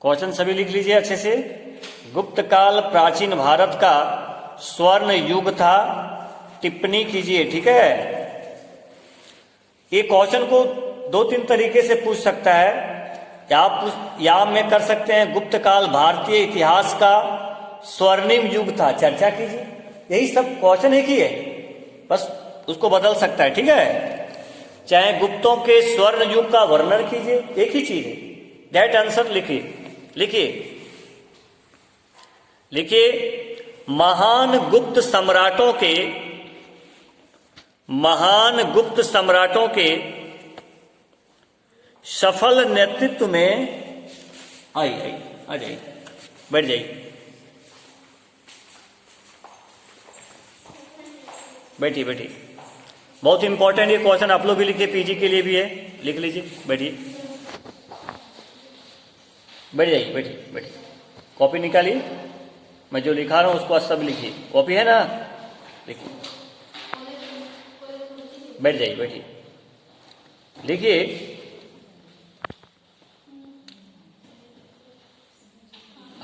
Question सभी लिख लीजिए अच्छे से। गुप्त काल प्राचीन भारत का स्वर्ण युग था, टिप्पणी कीजिए। ठीक है, ये क्वेश्चन को दो तीन तरीके से पूछ सकता है। या में कर सकते हैं गुप्त काल भारतीय इतिहास का स्वर्णिम युग था, चर्चा कीजिए। यही सब क्वेश्चन एक ही है, बस उसको बदल सकता है। ठीक है, चाहे गुप्तों के स्वर्ण युग का वर्णन कीजिए, एक ही चीज है। दैट आंसर लिखिए लिखिए लिखिए। महान गुप्त सम्राटों के सफल नेतृत्व में आ जाइए, बैठ जाइए, बैठिए। बहुत इंपॉर्टेंट ये क्वेश्चन आप लोग भी लिखिए, पीजी के लिए भी है, लिख लीजिए। बैठिए, बैठ जाइए, बैठिए। कॉपी निकालिए, मैं जो लिखा रहा हूं उसको सब लिखिए। कॉपी है ना, लिखिए। बैठ जाइए, बैठिए, लिखिए।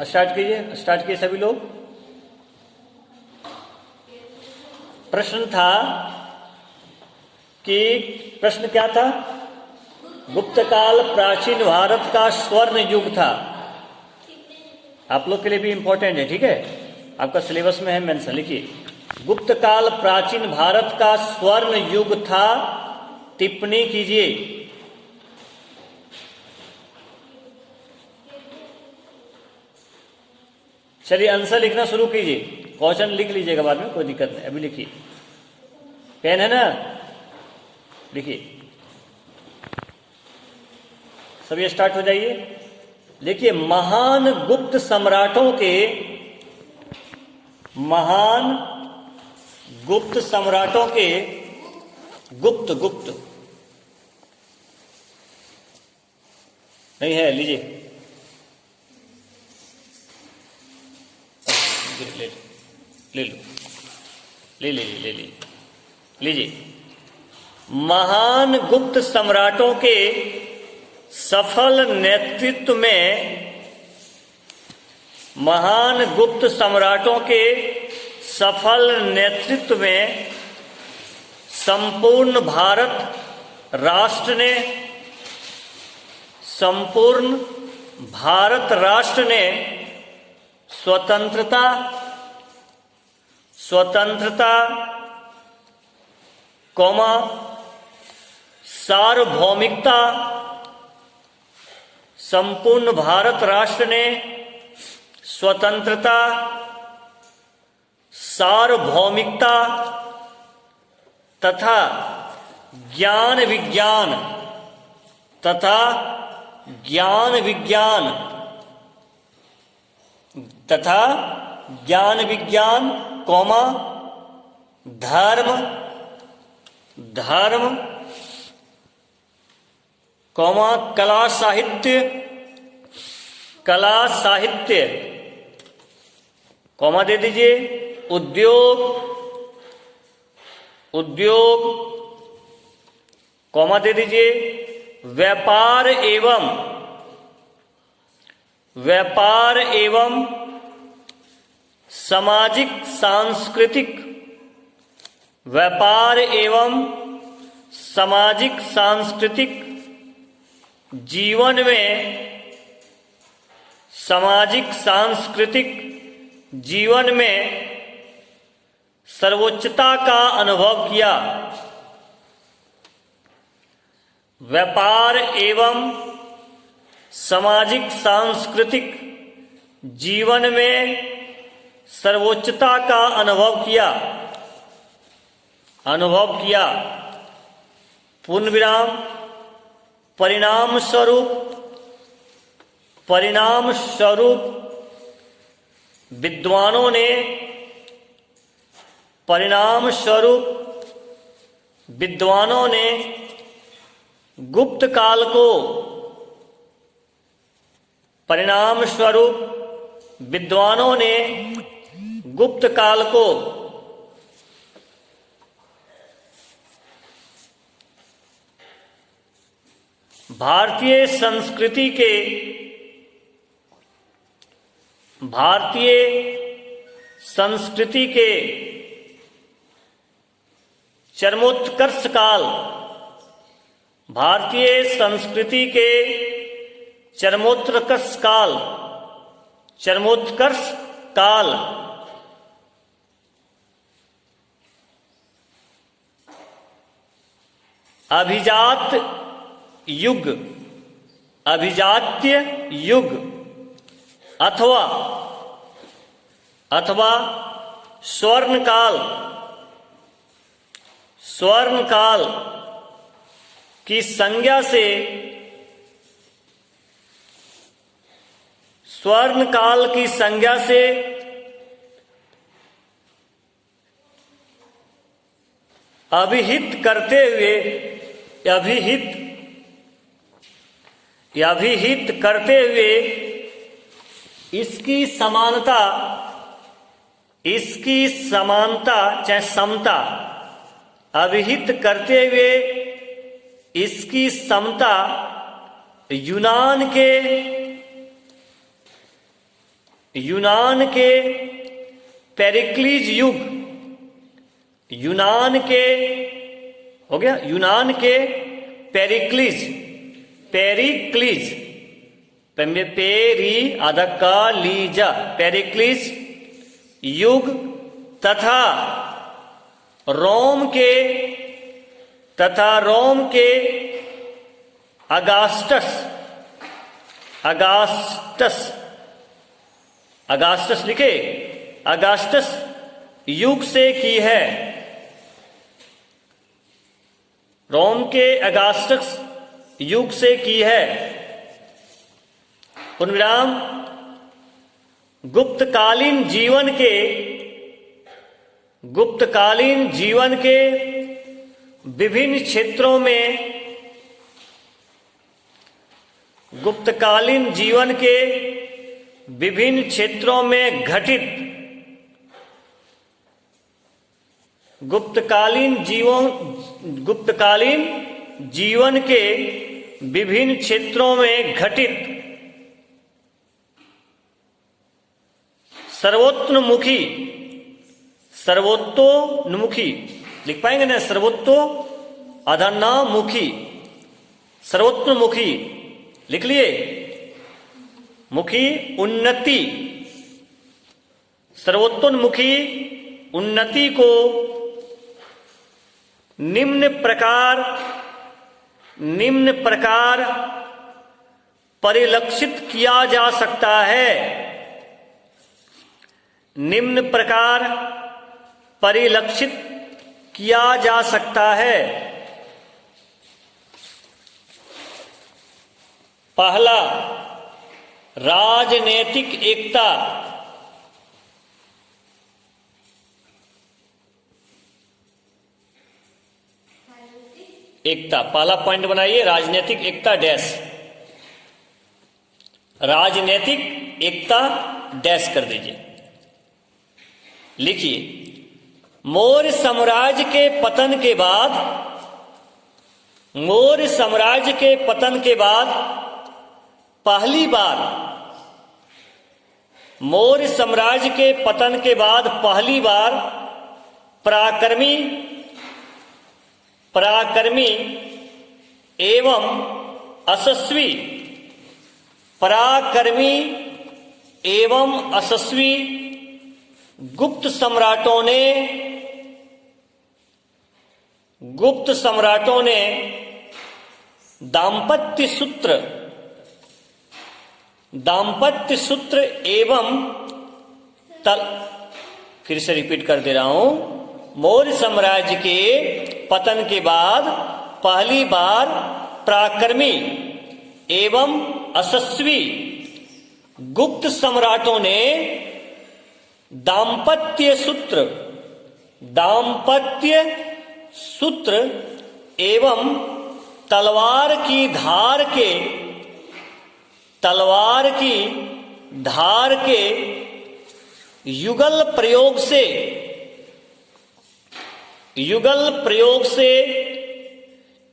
स्टार्ट कीजिए सभी लोग। प्रश्न क्या था? गुप्त काल प्राचीन भारत का स्वर्ण युग था। आप लोग के लिए भी इंपॉर्टेंट है, ठीक है, आपका सिलेबस में है मेंशन। लिखिए, गुप्त काल प्राचीन भारत का स्वर्ण युग था, टिप्पणी कीजिए। चलिए आंसर लिखना शुरू कीजिए। क्वेश्चन लिख लीजिएगा बाद में, कोई दिक्कत नहीं, अभी लिखिए। पेन है ना, लिखिए। सभी स्टार्ट हो जाइए। देखिए, महान गुप्त सम्राटों के गुप्त नहीं है, लीजिए। ले लो, ले लीजिए। महान गुप्त सम्राटों के सफल नेतृत्व में संपूर्ण भारत राष्ट्र ने स्वतंत्रता, सार्वभौमिकता, संपूर्ण भारत राष्ट्र ने स्वतंत्रता, सार्वभौमिकता तथा ज्ञान विज्ञान, धर्म, कला साहित्य, कॉमा दे दीजिए, उद्योग, कॉमा दे दीजिए, व्यापार एवं सामाजिक सांस्कृतिक जीवन में सर्वोच्चता का अनुभव किया। व्यापार एवं सामाजिक सांस्कृतिक जीवन में सर्वोच्चता का अनुभव किया। पूर्ण विराम। परिणाम स्वरूप विद्वानों ने गुप्त काल को भारतीय संस्कृति के भारतीय संस्कृति के चरमोत्कर्ष काल, भारतीय संस्कृति के चरमोत्कर्ष काल अभिजात्य युग अथवा स्वर्ण काल की संज्ञा से अभिहित करते हुए इसकी समानता चाहे समता, अभिहित करते हुए इसकी समता यूनान के पेरिक्लीज युग, यूनान के पेरिक्लीज पेरिक्लीज युग तथा रोम के अगास्टस लिखे, अगास्टस युग से की है। रोम के अगास्टस युग से की है। पुनर्विराम गुप्तकालीन जीवन के विभिन्न क्षेत्रों में घटित गुप्तकालीन जीवन के विभिन्न क्षेत्रों में घटित सर्वोत्तोन्मुखी लिख पाएंगे ना, सर्वोत्तोन्मुखी लिख लिए, मुखी उन्नति, सर्वोत्तोन्मुखी उन्नति को निम्न प्रकार परिलक्षित किया जा सकता है। निम्न प्रकार परिलक्षित किया जा सकता है। पहला, राजनीतिक एकता। पहला पॉइंट बनाइए, राजनीतिक एकता डैश, राजनीतिक एकता डैश कर दीजिए। लिखिए, मौर्य साम्राज्य के पतन के बाद पहली बार पराक्रमी एवं असस्वी गुप्त सम्राटों ने दाम्पत्य सूत्र एवं फिर से रिपीट कर दे रहा हूं, मौर्य साम्राज्य के पतन के बाद पहली बार पराक्रमी एवं असस्वी गुप्त सम्राटों ने दाम्पत्य सूत्र एवं तलवार की धार के युगल प्रयोग से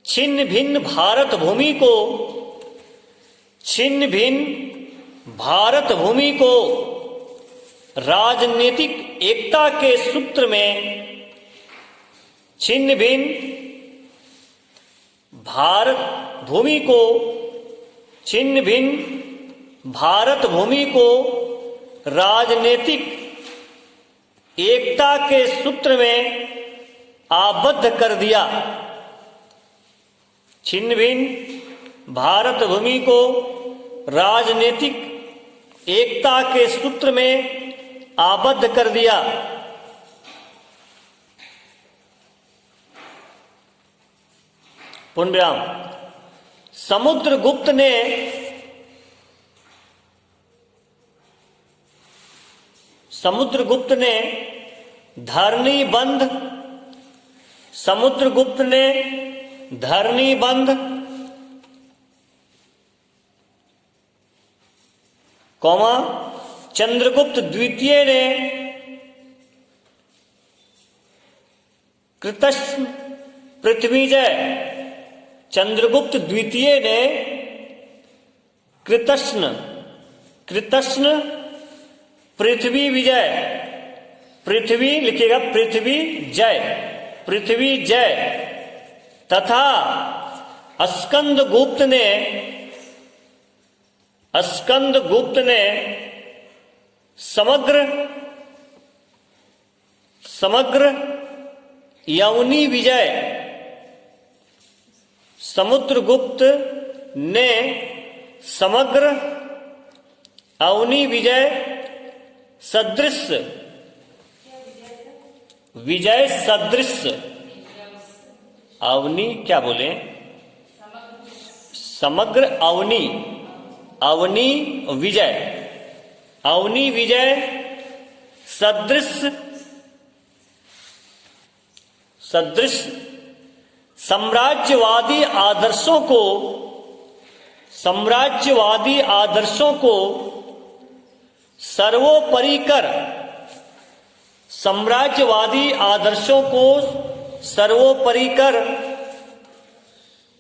छिन्न भिन्न भारत भूमि को राजनीतिक एकता के सूत्र में छिन्न भिन्न भारत भूमि को छिन्न भिन्न भारत भूमि को राजनीतिक एकता के सूत्र में आबद्ध कर दिया। छिन्न भिन्न भारत भूमि को राजनीतिक एकता के सूत्र में आबद्ध कर दिया। पूर्णविराम। समुद्रगुप्त ने धरणीबंध कौमा चंद्रगुप्त द्वितीय ने कृतस्न पृथ्वीजय चंद्रगुप्त द्वितीय ने कृतस्न पृथ्वी विजय पृथ्वी लिखिएगा पृथ्वी जय तथा स्कंदगुप्त ने समग्र यवनी विजय समुद्रगुप्त ने समग्र अवनी विजय सदृश अवनी क्या बोले समग्र अवनी विजय सदृश साम्राज्यवादी आदर्शों को सर्वोपरि कर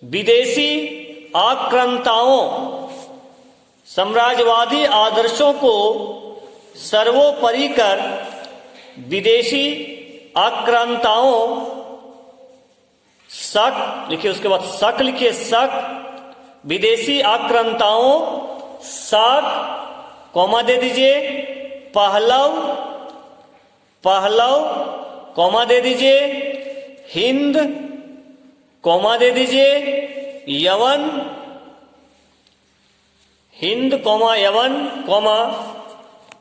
विदेशी आक्रांताओं साम्राज्यवादी आदर्शों को सर्वोपरि कर विदेशी आक्रांताओं शक लिखिए, उसके बाद शक लिखिए, शक विदेशी आक्रांताओं शक कौमा दे दीजिए, पहलव कौमा दे दीजिए, हिंद कौमा दे दीजिए, यवन हिंद कौमा यवन कौमा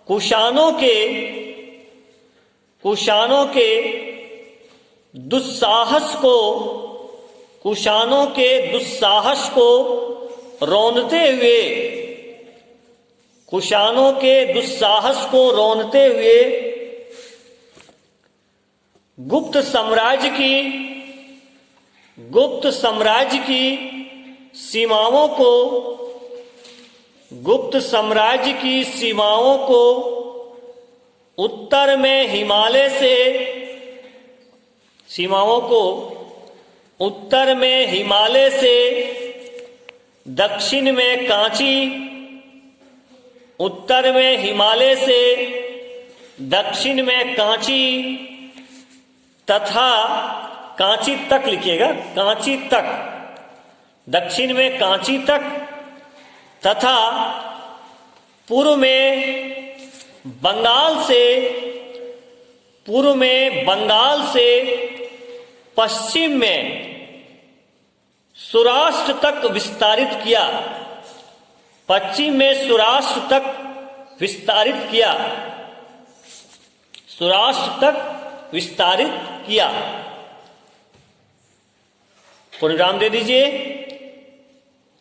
कुषाणों के दुस्साहस को रौंदते हुए गुप्त साम्राज्य की सीमाओं को उत्तर में हिमालय से दक्षिण में कांची तथा कांची तक लिखिएगा, कांची तक दक्षिण में कांची तक तथा पूर्व में बंगाल से पश्चिम में सौराष्ट्र तक विस्तारित किया। पूर्णविराम दे दीजिए।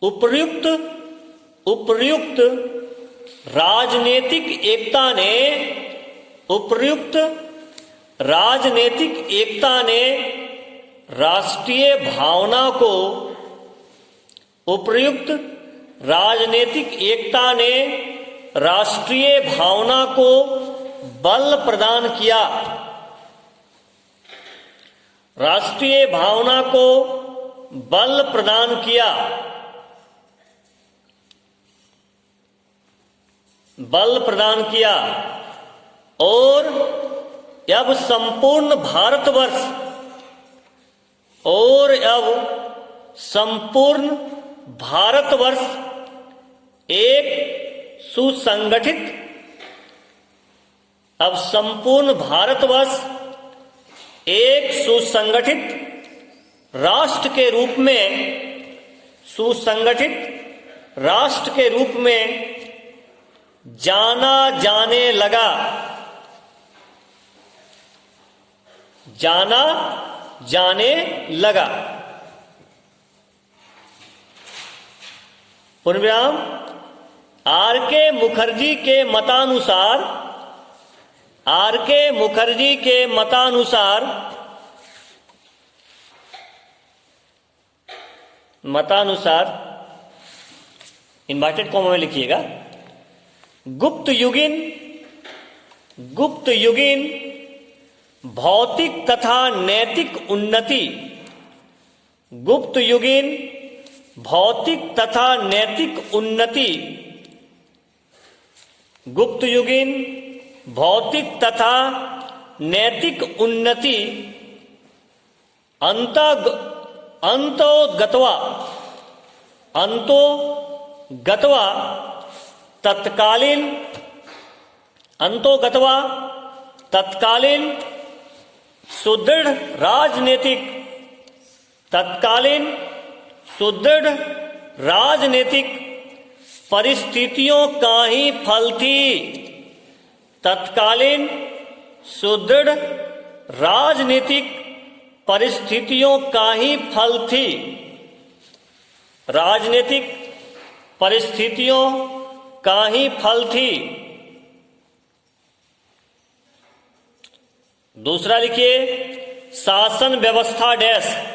उपर्युक्त राजनीतिक एकता ने राष्ट्रीय भावना को बल प्रदान किया। और अब संपूर्ण भारतवर्ष एक सुसंगठित राष्ट्र के रूप में जाना जाने लगा। पूर्णविराम। आर के मुखर्जी के मतानुसार इन्वर्टेड कॉमा में लिखिएगा, गुप्त युगीन भौतिक तथा नैतिक उन्नति, अंतोगत्वा तत्कालीन सुदृढ़ राजनीतिक परिस्थितियों का ही फल थी। तत्कालीन सुदृढ़ राजनीतिक परिस्थितियों का ही फल थी। राजनीतिक परिस्थितियों का ही फल थी। दूसरा लिखिए, शासन व्यवस्था डैश।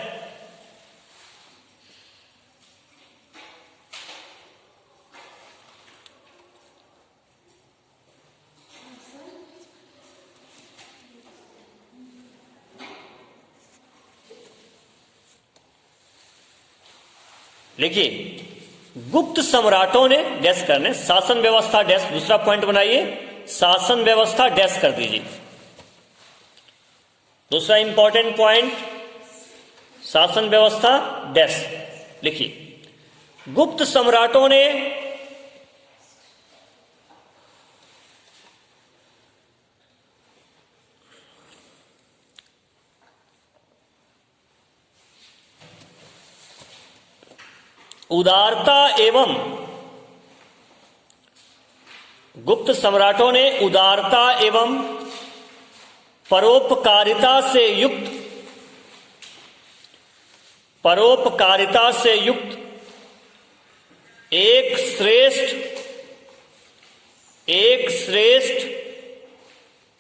लिखिए, गुप्त सम्राटों ने डैश करने, शासन व्यवस्था डैश। दूसरा पॉइंट बनाइए, शासन व्यवस्था डैश कर दीजिए। दूसरा इंपॉर्टेंट पॉइंट, शासन व्यवस्था डैश लिखिए। गुप्त सम्राटों ने उदारता एवं परोपकारिता से युक्त एक श्रेष्ठ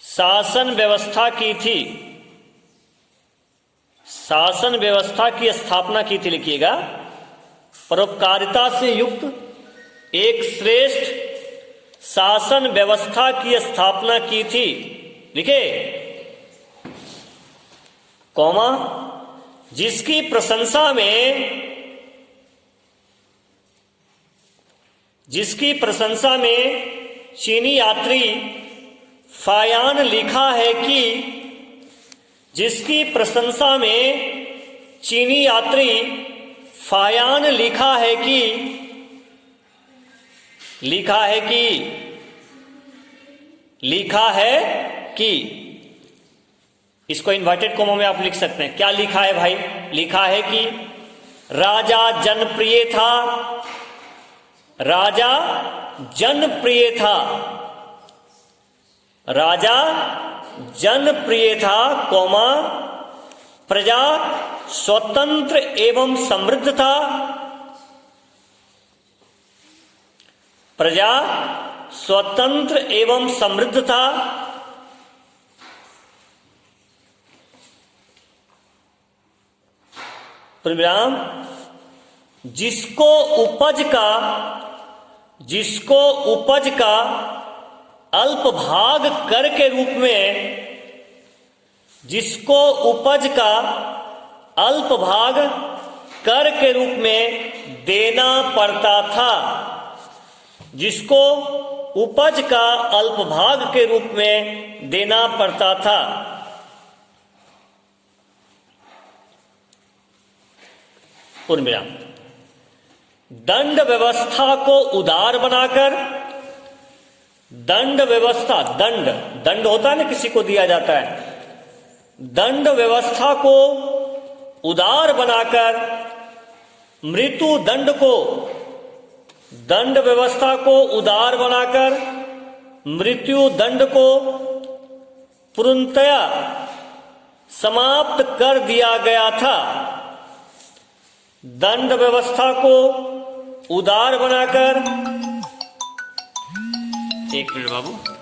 शासन व्यवस्था की थी। शासन व्यवस्था की स्थापना की थी। लिखिएगा, परोपकारिता से युक्त एक श्रेष्ठ शासन व्यवस्था की स्थापना की थी। लिखे, कॉमा, जिसकी प्रशंसा में चीनी यात्री फायान लिखा है कि फायान लिखा है कि इसको इन्वर्टेड कॉमा में आप लिख सकते हैं। क्या लिखा है भाई? लिखा है कि राजा जनप्रिय था, कॉमा, प्रजा स्वतंत्र एवं समृद्ध था। प्रजा स्वतंत्र एवं समृद्ध था। परिणाम, जिसको उपज का अल्प भाग कर के रूप में देना पड़ता था। जिसको उपज का अल्पभाग के रूप में देना पड़ता था। पूर्णविराम। दंड व्यवस्था को उदार बनाकर, दंड व्यवस्था, दंड होता है ना, किसी को दिया जाता है, दंड व्यवस्था को उदार बनाकर मृत्यु दंड को, दंड व्यवस्था को उदार बनाकर मृत्यु दंड को पूर्णतया समाप्त कर दिया गया था। दंड व्यवस्था को उदार बनाकर, एक मिनट बाबू।